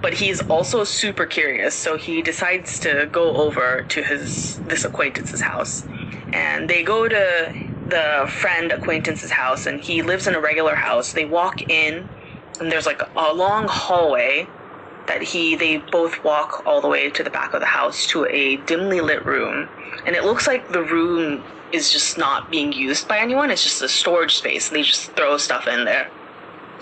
but he's also super curious, so he decides to go over to this acquaintance's house. And they go to the friend acquaintance's house, and he lives in a regular house. They walk in, and there's like a long hallway that they both walk all the way to the back of the house to a dimly lit room. And it looks like the room is just not being used by anyone. It's just a storage space. They just throw stuff in there.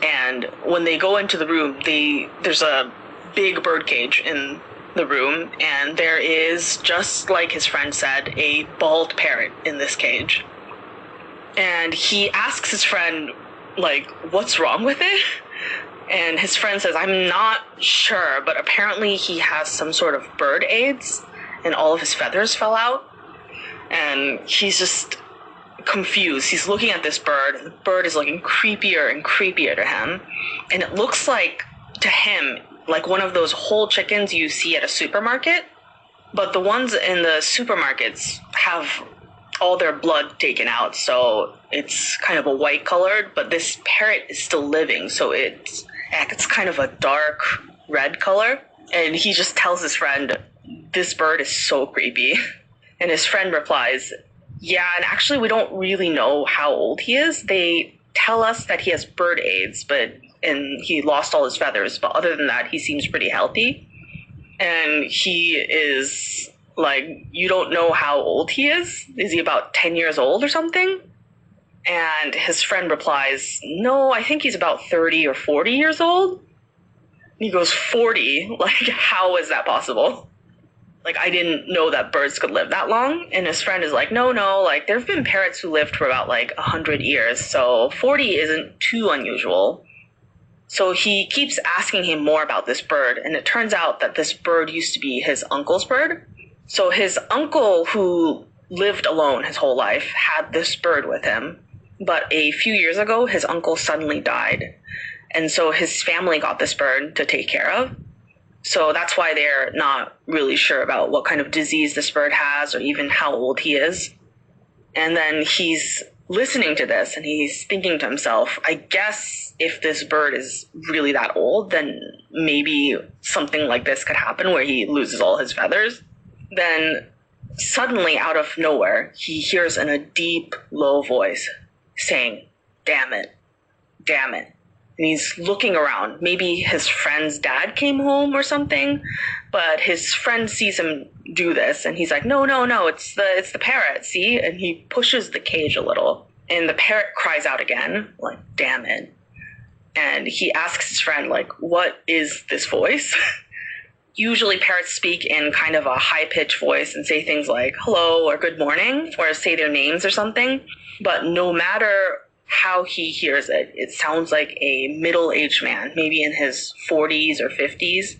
And when they go into the room, there's a big bird cage in the room, and there is, just like his friend said, a bald parrot in this cage. And he asks his friend, like, what's wrong with it? And his friend says, I'm not sure, but apparently he has some sort of bird AIDS, and all of his feathers fell out. And he's just confused. He's looking at this bird, and the bird is looking creepier and creepier to him. And it looks like, to him, like one of those whole chickens you see at a supermarket. But the ones in the supermarkets have all their blood taken out, so it's kind of a white colored, but this parrot is still living, so it's kind of a dark red color. And he just tells his friend, this bird is so creepy. And his friend replies, yeah, and actually we don't really know how old he is. They tell us that he has bird AIDS, and he lost all his feathers, but other than that, he seems pretty healthy. And he is like, you don't know how old he is? Is he about 10 years old or something? And his friend replies, no, I think he's about 30 or 40 years old. And he goes, 40? Like, how is that possible? Like, I didn't know that birds could live that long. And his friend is like, no, like, there have been parrots who lived for about, 100 years, so 40 isn't too unusual. So he keeps asking him more about this bird, and it turns out that this bird used to be his uncle's bird. So his uncle, who lived alone his whole life, had this bird with him. But a few years ago, his uncle suddenly died. And so his family got this bird to take care of. So that's why they're not really sure about what kind of disease this bird has or even how old he is. And then he's listening to this and he's thinking to himself, I guess if this bird is really that old, then maybe something like this could happen where he loses all his feathers. Then suddenly, out of nowhere, he hears in a deep, low voice saying, damn it, damn it. And he's looking around. Maybe his friend's dad came home or something, but his friend sees him do this, and he's like, no, it's the parrot, see? And he pushes the cage a little, and the parrot cries out again, like, damn it. And he asks his friend, like, what is this voice? Usually parrots speak in kind of a high-pitched voice and say things like hello or good morning, or say their names or something. But no matter how he hears it, it sounds like a middle-aged man, maybe in his 40s or 50s.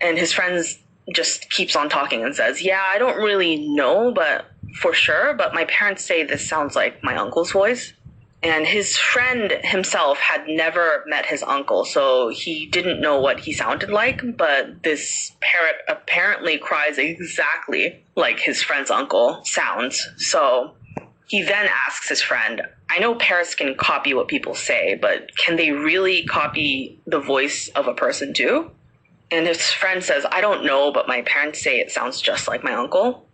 And his friend just keeps on talking and says, yeah, I don't really know, but for sure, but my parents say this sounds like my uncle's voice. And his friend himself had never met his uncle, so he didn't know what he sounded like, but this parrot apparently cries exactly like his friend's uncle sounds. So he then asks his friend, I know parrots can copy what people say, but can they really copy the voice of a person too? And his friend says, I don't know, but my parents say it sounds just like my uncle.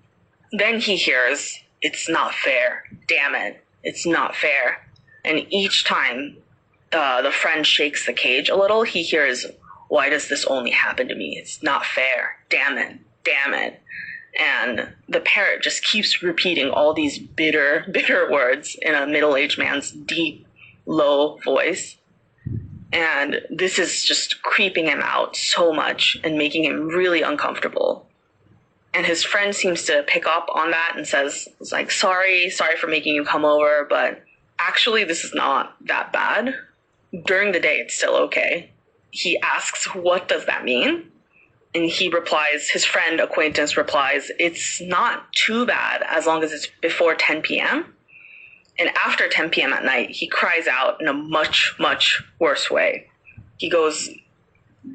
Then he hears, it's not fair. Damn it. It's not fair. And each time the friend shakes the cage a little, he hears, why does this only happen to me? It's not fair. Damn it. Damn it. And the parrot just keeps repeating all these bitter, bitter words in a middle-aged man's deep, low voice. And this is just creeping him out so much and making him really uncomfortable. And his friend seems to pick up on that and says, like, sorry for making you come over, but actually, this is not that bad. During the day, it's still okay. He asks, what does that mean? And he replies, his friend acquaintance replies, it's not too bad as long as it's before 10 p.m. And after 10 p.m. at night, he cries out in a much, much worse way. He goes,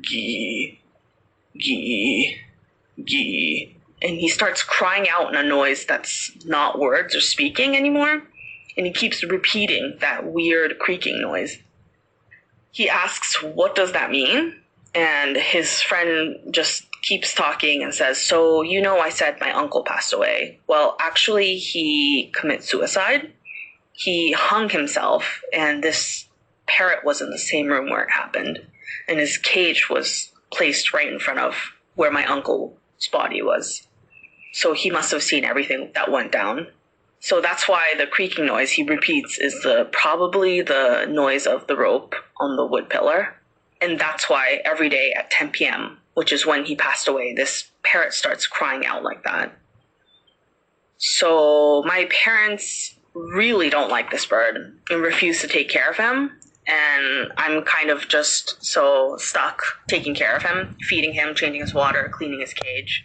gee, gee, gee. And he starts crying out in a noise that's not words or speaking anymore. And he keeps repeating that weird creaking noise. He asks, what does that mean? And his friend just keeps talking and says, so, I said my uncle passed away. Well, actually, he committed suicide. He hung himself, and this parrot was in the same room where it happened. And his cage was placed right in front of where my uncle's body was. So he must have seen everything that went down. So that's why the creaking noise he repeats is probably the noise of the rope on the wood pillar. And that's why every day at 10 p.m., which is when he passed away, this parrot starts crying out like that. So my parents really don't like this bird and refuse to take care of him. And I'm kind of just so stuck taking care of him, feeding him, changing his water, cleaning his cage.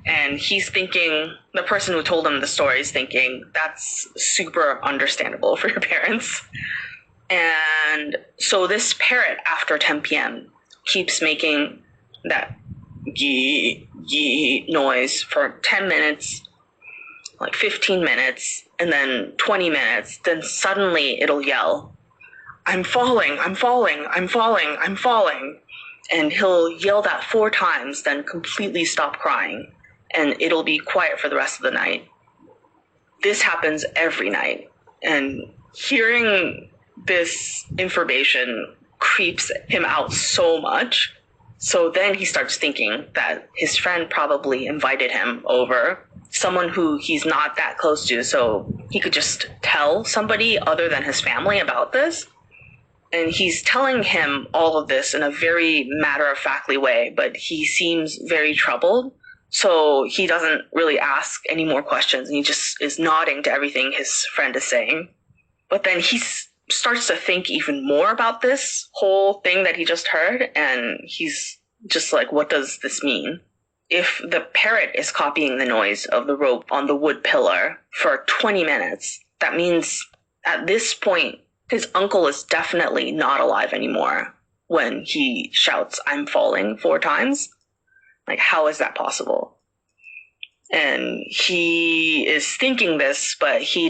And he's thinking, the person who told him the story is thinking, that's super understandable for your parents. And so this parrot, after 10 p.m., keeps making that gee, gee noise for 10 minutes, like 15 minutes, and then 20 minutes. Then suddenly it'll yell, I'm falling, I'm falling, I'm falling, I'm falling. And he'll yell that 4 times, then completely stop crying. And it'll be quiet for the rest of the night. This happens every night. And hearing this information creeps him out so much. So then he starts thinking that his friend probably invited him over, someone who he's not that close to, so he could just tell somebody other than his family about this. And he's telling him all of this in a very matter-of-factly way, but he seems very troubled. So he doesn't really ask any more questions, and he just is nodding to everything his friend is saying. But then he starts to think even more about this whole thing that he just heard, and he's just like, what does this mean? If the parrot is copying the noise of the rope on the wood pillar for 20 minutes, that means at this point, his uncle is definitely not alive anymore when he shouts, I'm falling 4 times. Like, how is that possible? And he is thinking this, but he